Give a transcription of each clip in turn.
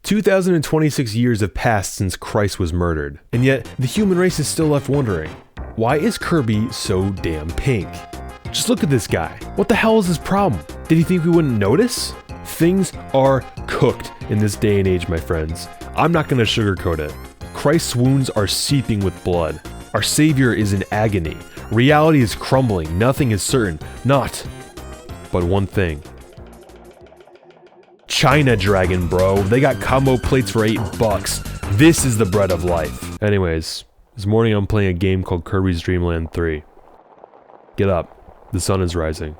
2026 years have passed since Christ was murdered, and yet the human race is still left wondering, why is Kirby so damn pink? Just look at this guy. What the hell is his problem? Did he think we wouldn't notice? Things are cooked in this day and age, my friends. I'm not gonna sugarcoat it. Christ's wounds are seeping with blood. Our Savior is in agony. Reality is crumbling. Nothing is certain. Not but one thing. China Dragon, bro. They got combo plates for $8. This is the bread of life. Anyways, this morning I'm playing a game called Kirby's Dream Land 3. Get up. The sun is rising.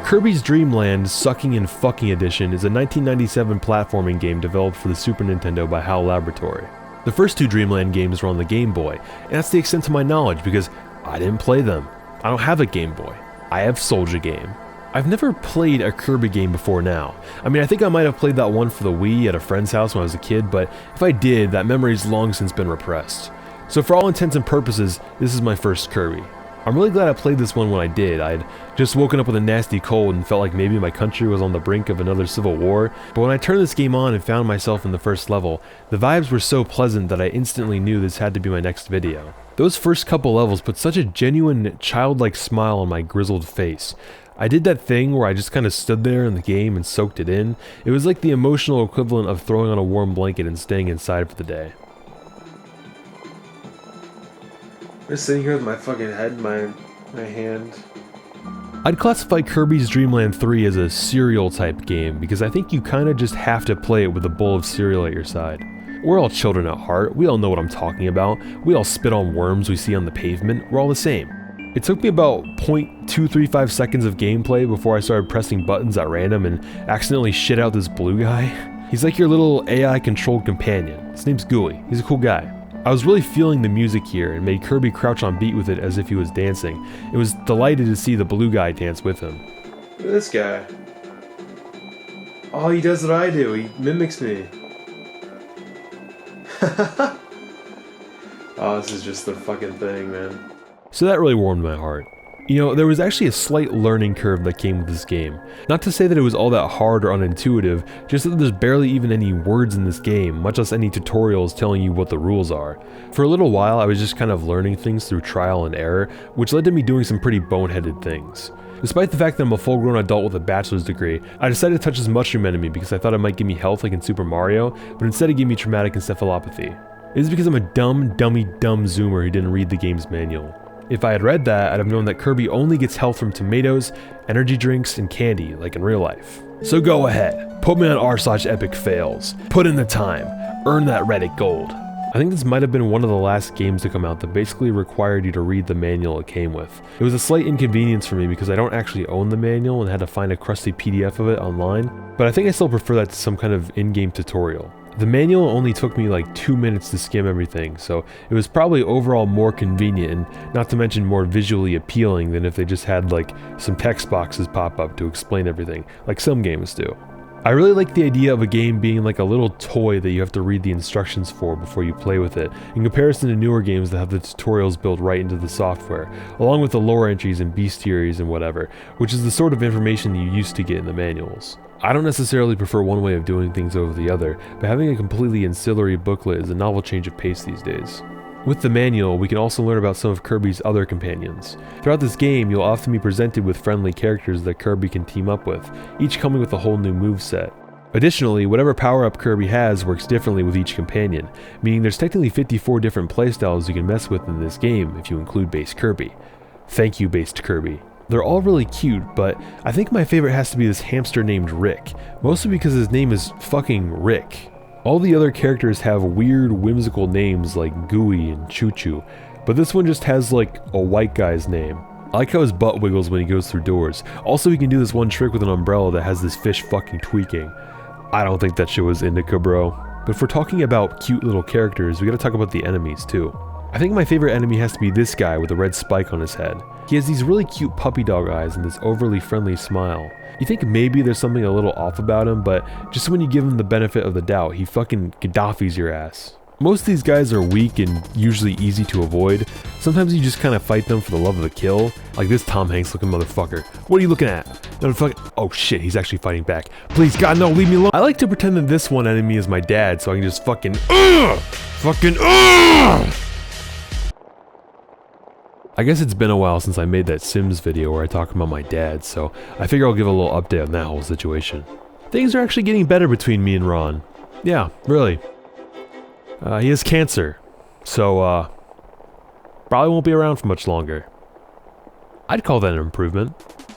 Kirby's Dream Land Sucking and Fucking Edition is a 1997 platforming game developed for the Super Nintendo by HAL Laboratory. The first two Dreamland games were on the Game Boy, and that's the extent of my knowledge because I didn't play them. I don't have a Game Boy. I have Soldier Game. I've never played a Kirby game before now. I mean, I think I might have played that one for the Wii at a friend's house when I was a kid, but if I did, that memory's long since been repressed. So for all intents and purposes, this is my first Kirby. I'm really glad I played this one when I did. I'd just woken up with a nasty cold and felt like maybe my country was on the brink of another civil war, but when I turned this game on and found myself in the first level, the vibes were so pleasant that I instantly knew this had to be my next video. Those first couple levels put such a genuine, childlike smile on my grizzled face. I did that thing where I just kind of stood there in the game and soaked it in. It was like the emotional equivalent of throwing on a warm blanket and staying inside for the day. Just sitting here with my fucking head in my hand. I'd classify Kirby's Dream Land 3 as a cereal type game because I think you kinda just have to play it with a bowl of cereal at your side. We're all children at heart, we all know what I'm talking about, we all spit on worms we see on the pavement, we're all the same. It took me about 0.235 seconds of gameplay before I started pressing buttons at random and accidentally shit out this blue guy. He's like your little AI controlled companion. His name's b.l.u.e. He's a cool guy. I was really feeling the music here and made Kirby crouch on beat with it as if he was dancing. It was delighted to see the blue guy dance with him. Look at this guy. Oh, he does what I do. He mimics me. Oh, this is just the fucking thing, man. So that really warmed my heart. You know, there was actually a slight learning curve that came with this game. Not to say that it was all that hard or unintuitive, just that there's barely even any words in this game, much less any tutorials telling you what the rules are. For a little while, I was just kind of learning things through trial and error, which led to me doing some pretty boneheaded things. Despite the fact that I'm a full-grown adult with a bachelor's degree, I decided to touch this mushroom enemy because I thought it might give me health like in Super Mario, but instead it gave me traumatic encephalopathy. It is because I'm a dumb zoomer who didn't read the game's manual. If I had read that, I'd have known that Kirby only gets health from tomatoes, energy drinks, and candy, like in real life. So go ahead, put me on r/epic fails, put in the time, earn that Reddit gold. I think this might have been one of the last games to come out that basically required you to read the manual it came with. It was a slight inconvenience for me because I don't actually own the manual and had to find a crusty PDF of it online, but I think I still prefer that to some kind of in-game tutorial. The manual only took me like 2 minutes to skim everything, so it was probably overall more convenient and not to mention more visually appealing than if they just had like some text boxes pop up to explain everything, like some games do. I really like the idea of a game being like a little toy that you have to read the instructions for before you play with it, in comparison to newer games that have the tutorials built right into the software, along with the lore entries and bestiaries and whatever, which is the sort of information you used to get in the manuals. I don't necessarily prefer one way of doing things over the other, but having a completely ancillary booklet is a novel change of pace these days. With the manual, we can also learn about some of Kirby's other companions. Throughout this game, you'll often be presented with friendly characters that Kirby can team up with, each coming with a whole new moveset. Additionally, whatever power-up Kirby has works differently with each companion, meaning there's technically 54 different playstyles you can mess with in this game if you include base Kirby. Thank you, based Kirby. They're all really cute, but I think my favorite has to be this hamster named Rick, mostly because his name is fucking Rick. All the other characters have weird, whimsical names like Gooey and Choo Choo, but this one just has like a white guy's name. I like how his butt wiggles when he goes through doors. Also, he can do this one trick with an umbrella that has this fish fucking tweaking. I don't think that shit was indica, bro. But if we're talking about cute little characters, we gotta talk about the enemies too. I think my favorite enemy has to be this guy with a red spike on his head. He has these really cute puppy dog eyes and this overly friendly smile. You think maybe there's something a little off about him, but just when you give him the benefit of the doubt, he fucking Gaddafi's your ass. Most of these guys are weak and usually easy to avoid. Sometimes you just kind of fight them for the love of the kill. Like this Tom Hanks looking motherfucker. What are you looking at? Oh shit, he's actually fighting back. Please God, no, leave me alone. I like to pretend that this one enemy is my dad so I can just fucking I guess it's been a while since I made that Sims video where I talk about my dad, so I figure I'll give a little update on that whole situation. Things are actually getting better between me and Ron. Yeah, really. He has cancer, so probably won't be around for much longer. I'd call that an improvement.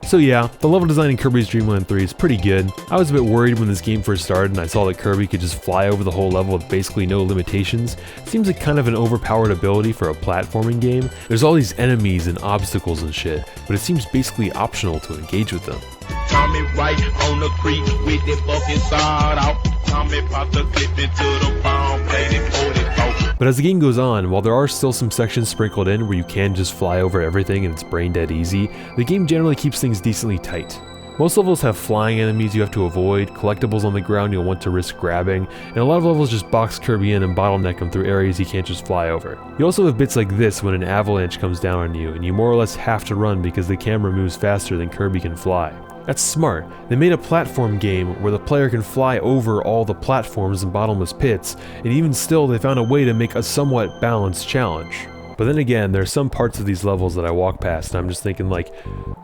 So yeah, the level design in Kirby's Dream Land 3 is pretty good. I was a bit worried when this game first started and I saw that Kirby could just fly over the whole level with basically no limitations. Seems like kind of an overpowered ability for a platforming game. There's all these enemies and obstacles and shit, but it seems basically optional to engage with them. Tommy right on the creek with that fucking side out. Tommy pop the clip into the palm, played it 44. But as the game goes on, while there are still some sections sprinkled in where you can just fly over everything and it's brain dead easy, the game generally keeps things decently tight. Most levels have flying enemies you have to avoid, collectibles on the ground you'll want to risk grabbing, and a lot of levels just box Kirby in and bottleneck him through areas he can't just fly over. You also have bits like this when an avalanche comes down on you, and you more or less have to run because the camera moves faster than Kirby can fly. That's smart. They made a platform game where the player can fly over all the platforms and bottomless pits, and even still they found a way to make a somewhat balanced challenge. But then again, there are some parts of these levels that I walk past and I'm just thinking like,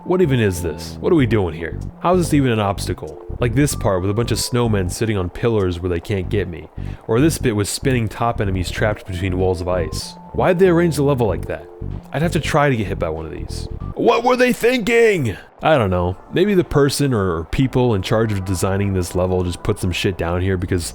what even is this? What are we doing here? How is this even an obstacle? Like this part with a bunch of snowmen sitting on pillars where they can't get me. Or this bit with spinning top enemies trapped between walls of ice. Why'd they arrange the level like that? I'd have to try to get hit by one of these. What were they thinking? I don't know. Maybe the person or people in charge of designing this level just put some shit down here because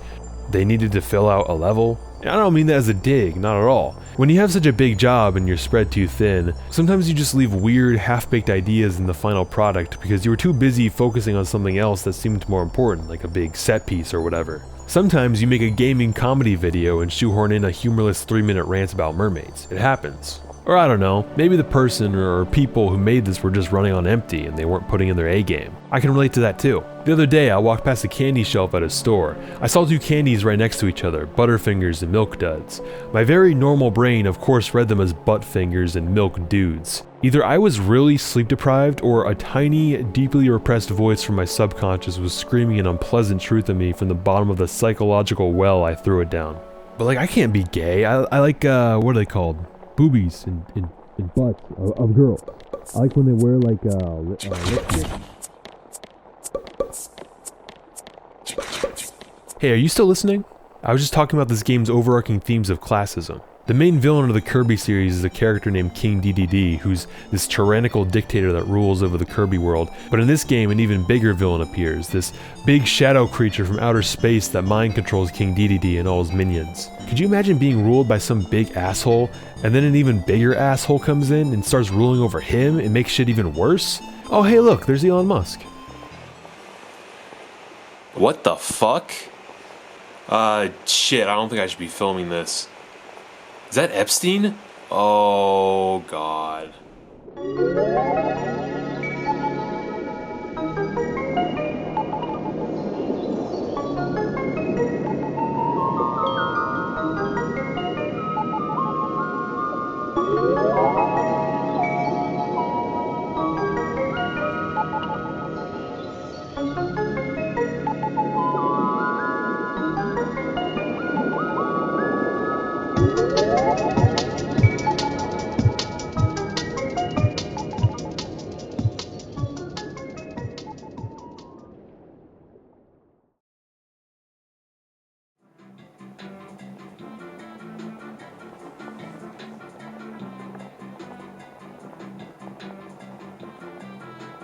they needed to fill out a level. I don't mean that as a dig, not at all. When you have such a big job and you're spread too thin, sometimes you just leave weird, half-baked ideas in the final product because you were too busy focusing on something else that seemed more important, like a big set piece or whatever. Sometimes you make a gaming comedy video and shoehorn in a humorless 3-minute rant about mermaids. It happens. Or I don't know, maybe the person or people who made this were just running on empty and they weren't putting in their A game. I can relate to that too. The other day I walked past a candy shelf at a store. I saw two candies right next to each other, Butterfingers and Milk Duds. My very normal brain of course read them as Buttfingers and Milk Dudes. Either I was really sleep deprived or a tiny, deeply repressed voice from my subconscious was screaming an unpleasant truth at me from the bottom of the psychological well I threw it down. But like, I can't be gay. I like, what are they called? Boobies and butts of girls. I like when they wear like lipstick. Hey, are you still listening? I was just talking about this game's overarching themes of classism. The main villain of the Kirby series is a character named King DDD, who's this tyrannical dictator that rules over the Kirby world. But in this game, an even bigger villain appears, this big shadow creature from outer space that mind controls King DDD and all his minions. Could you imagine being ruled by some big asshole, and then an even bigger asshole comes in and starts ruling over him and makes shit even worse? Oh hey look, there's Elon Musk. What the fuck? Shit, I don't think I should be filming this. Is that Epstein? Oh, God.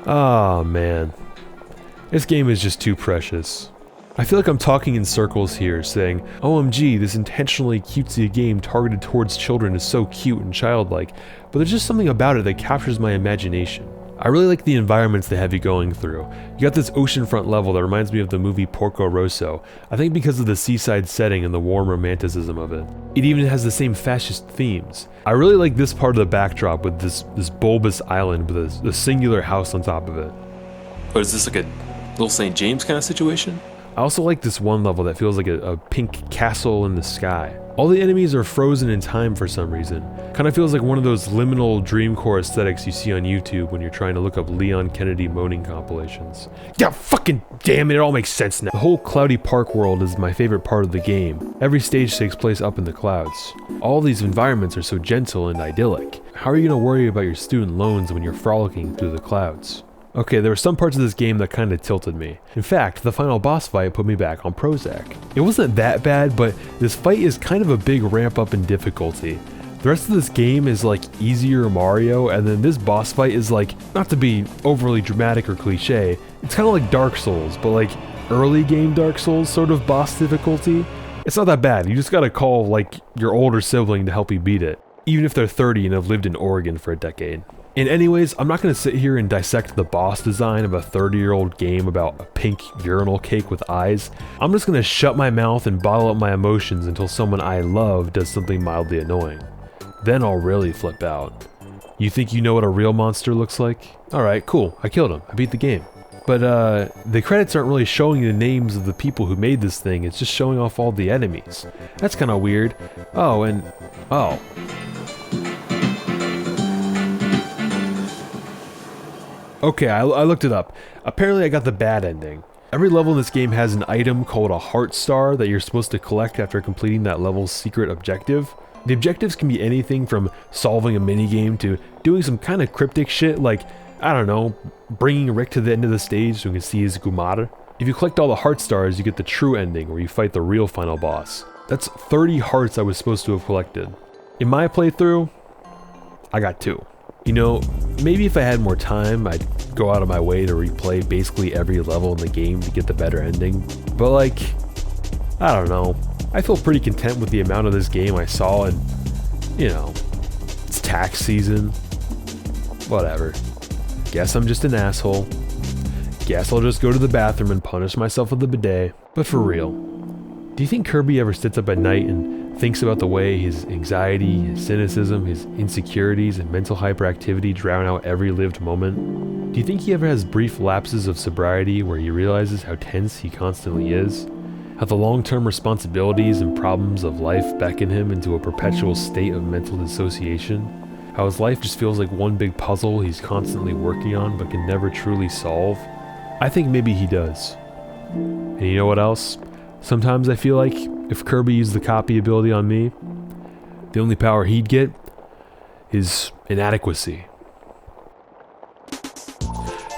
Oh man, this game is just too precious. I feel like I'm talking in circles here, saying, OMG, this intentionally cutesy game targeted towards children is so cute and childlike, but there's just something about it that captures my imagination. I really like the environments they have you going through. You got this oceanfront level that reminds me of the movie Porco Rosso, I think because of the seaside setting and the warm romanticism of it. It even has the same fascist themes. I really like this part of the backdrop with this bulbous island with a singular house on top of it. But is this like a Little St. James kind of situation? I also like this one level that feels like a pink castle in the sky. All the enemies are frozen in time for some reason. Kind of feels like one of those liminal dreamcore aesthetics you see on YouTube when you're trying to look up Leon Kennedy moaning compilations. Yeah, fucking damn it, it all makes sense now. The whole cloudy park world is my favorite part of the game. Every stage takes place up in the clouds. All these environments are so gentle and idyllic. How are you gonna worry about your student loans when you're frolicking through the clouds? Okay, there were some parts of this game that kinda tilted me. In fact, the final boss fight put me back on Prozac. It wasn't that bad, but this fight is kind of a big ramp up in difficulty. The rest of this game is like easier Mario, and then this boss fight is like, not to be overly dramatic or cliche, it's kinda like Dark Souls, but like early game Dark Souls sort of boss difficulty. It's not that bad, you just gotta call like your older sibling to help you beat it, even if they're 30 and have lived in Oregon for a decade. And anyways, I'm not going to sit here and dissect the boss design of a 30-year-old game about a pink urinal cake with eyes. I'm just going to shut my mouth and bottle up my emotions until someone I love does something mildly annoying. Then I'll really flip out. You think you know what a real monster looks like? Alright, cool, I killed him, I beat the game. But the credits aren't really showing the names of the people who made this thing, it's just showing off all the enemies. That's kind of weird. Oh. Okay, I looked it up. Apparently I got the bad ending. Every level in this game has an item called a heart star that you're supposed to collect after completing that level's secret objective. The objectives can be anything from solving a minigame to doing some kind of cryptic shit like, I don't know, bringing Rick to the end of the stage so we can see his Gumar. If you collect all the heart stars, you get the true ending where you fight the real final boss. That's 30 hearts I was supposed to have collected. In my playthrough, I got 2. You know, maybe if I had more time, I'd go out of my way to replay basically every level in the game to get the better ending. But like, I don't know. I feel pretty content with the amount of this game I saw, and, you know, it's tax season. Whatever. Guess I'm just an asshole. Guess I'll just go to the bathroom and punish myself with a bidet. But for real, do you think Kirby ever sits up at night and thinks about the way his anxiety, his cynicism, his insecurities, and mental hyperactivity drown out every lived moment? Do you think he ever has brief lapses of sobriety where he realizes how tense he constantly is? How the long-term responsibilities and problems of life beckon him into a perpetual state of mental dissociation? How his life just feels like one big puzzle he's constantly working on but can never truly solve? I think maybe he does. And you know what else? Sometimes I feel like if Kirby used the copy ability on me, the only power he'd get is inadequacy.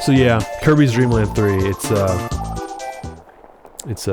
So yeah, Kirby's Dream Land 3, it's